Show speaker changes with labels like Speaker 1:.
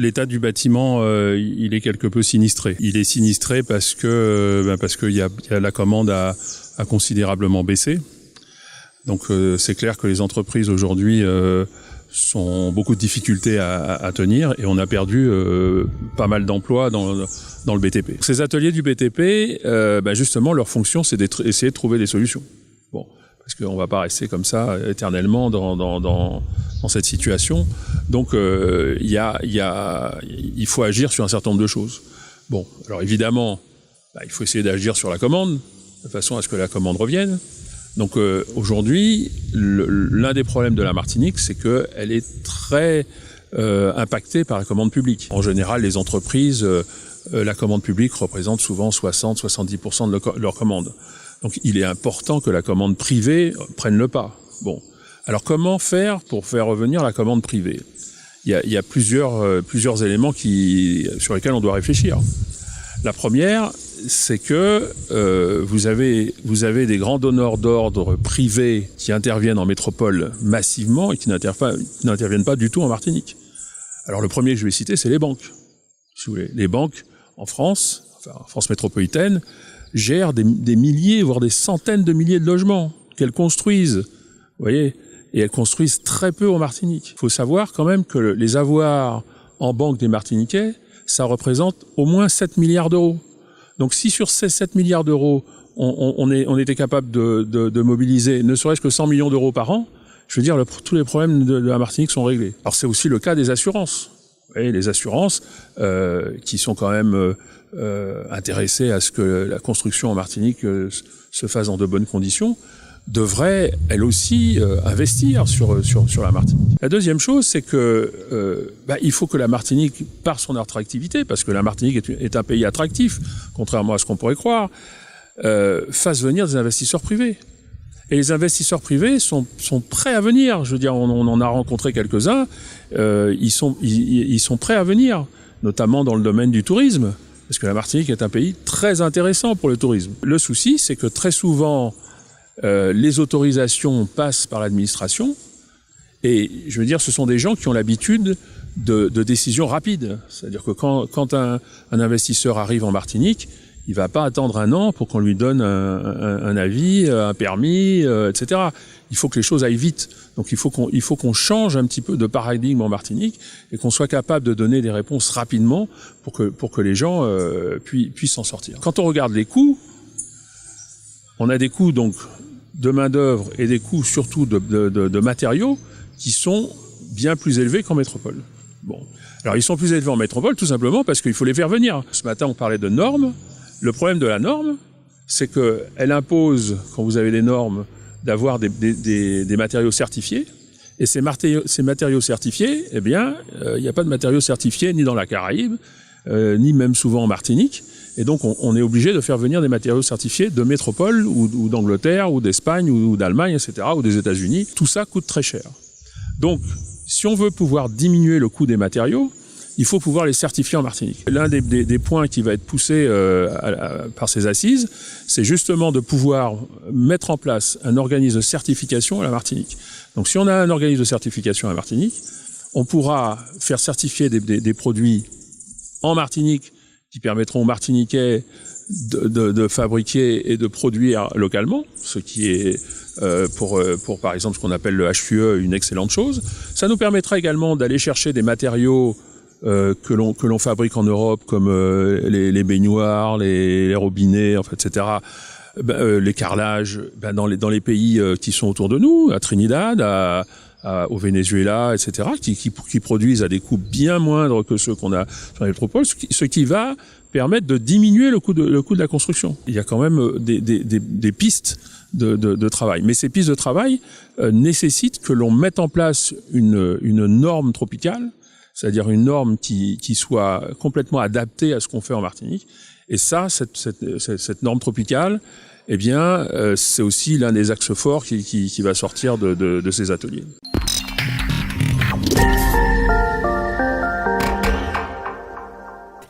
Speaker 1: l'état du bâtiment, il est quelque peu sinistré. Il est sinistré parce que la commande a considérablement baissé. Donc c'est clair que les entreprises aujourd'hui ont beaucoup de difficultés à tenir et on a perdu pas mal d'emplois dans le BTP. Ces ateliers du BTP, justement, leur fonction, c'est d'essayer de trouver des solutions. Bon, parce qu'on ne va pas rester comme ça éternellement dans cette situation. Donc il faut agir sur un certain nombre de choses. Bon, alors évidemment, il faut essayer d'agir sur la commande, de façon à ce que la commande revienne. Donc aujourd'hui, l'un des problèmes de la Martinique, c'est qu'elle est très impactée par la commande publique. En général, les entreprises, la commande publique représente souvent 60-70% de leur commande. Donc il est important que la commande privée prenne le pas. Bon, alors comment faire pour faire revenir la commande privée ? Il y a plusieurs éléments sur lesquels on doit réfléchir. La première, c'est que vous avez des grands donneurs d'ordre privés qui interviennent en métropole massivement et qui n'interviennent pas du tout en Martinique. Alors le premier que je vais citer, c'est les banques. Si vous voulez. Les banques en France, en France métropolitaine, gèrent des milliers, voire des centaines de milliers de logements qu'elles construisent. Vous voyez ? Et elles construisent très peu en Martinique. Il faut savoir quand même que les avoirs en banque des Martiniquais, ça représente au moins 7 milliards d'euros. Donc si sur ces 7 milliards d'euros, on était capable de mobiliser ne serait-ce que 100 millions d'euros par an, je veux dire, tous les problèmes de la Martinique sont réglés. Alors c'est aussi le cas des assurances. Vous voyez, les assurances qui sont quand même intéressées à ce que la construction en Martinique se fasse dans de bonnes conditions, devrait, elle aussi, investir sur la Martinique. La deuxième chose, c'est que il faut que la Martinique, par son attractivité, parce que la Martinique est un pays attractif, contrairement à ce qu'on pourrait croire, fasse venir des investisseurs privés. Et les investisseurs privés sont prêts à venir. Je veux dire, on en a rencontré quelques-uns. Ils sont prêts à venir, notamment dans le domaine du tourisme, parce que la Martinique est un pays très intéressant pour le tourisme. Le souci, c'est que très souvent, les autorisations passent par l'administration et je veux dire ce sont des gens qui ont l'habitude de décisions rapides. C'est-à-dire que quand un investisseur arrive en Martinique, il va pas attendre un an pour qu'on lui donne un avis, un permis, etc. Il faut que les choses aillent vite. Donc il faut qu'on change un petit peu de paradigme en Martinique et qu'on soit capable de donner des réponses rapidement pour que les gens puissent s'en sortir. Quand on regarde les coûts, on a des coûts donc de main-d'œuvre et des coûts surtout de matériaux qui sont bien plus élevés qu'en métropole. Bon. Alors ils sont plus élevés en métropole tout simplement parce qu'il faut les faire venir. Ce matin on parlait de normes. Le problème de la norme, c'est qu'elle impose, quand vous avez des normes, d'avoir des matériaux certifiés. Et ces matériaux certifiés, eh bien, il n'y a pas de matériaux certifiés ni dans la Caraïbe, ni même souvent en Martinique. Et donc, on est obligé de faire venir des matériaux certifiés de métropole ou d'Angleterre ou d'Espagne ou d'Allemagne, etc., ou des États-Unis. Tout ça coûte très cher. Donc, si on veut pouvoir diminuer le coût des matériaux, il faut pouvoir les certifier en Martinique. L'un des points qui va être poussé par ces assises, c'est justement de pouvoir mettre en place un organisme de certification à la Martinique. Donc, si on a un organisme de certification à la Martinique, on pourra faire certifier des produits en Martinique qui permettront aux Martiniquais de fabriquer et de produire localement, ce qui est pour par exemple ce qu'on appelle le HQE une excellente chose. Ça nous permettra également d'aller chercher des matériaux que l'on fabrique en Europe, comme les baignoires, les robinets, enfin, etc. Les carrelages, dans les pays qui sont autour de nous, à Trinidad, au Venezuela, etc., qui produisent à des coûts bien moindres que ceux qu'on a sur la métropole, ce qui va permettre de diminuer le coût de la construction. Il y a quand même des pistes de travail. Mais ces pistes de travail nécessitent que l'on mette en place une norme tropicale, c'est-à-dire une norme qui soit complètement adaptée à ce qu'on fait en Martinique. Et ça, cette norme tropicale, eh bien, c'est aussi l'un des axes forts qui va sortir de ces ateliers.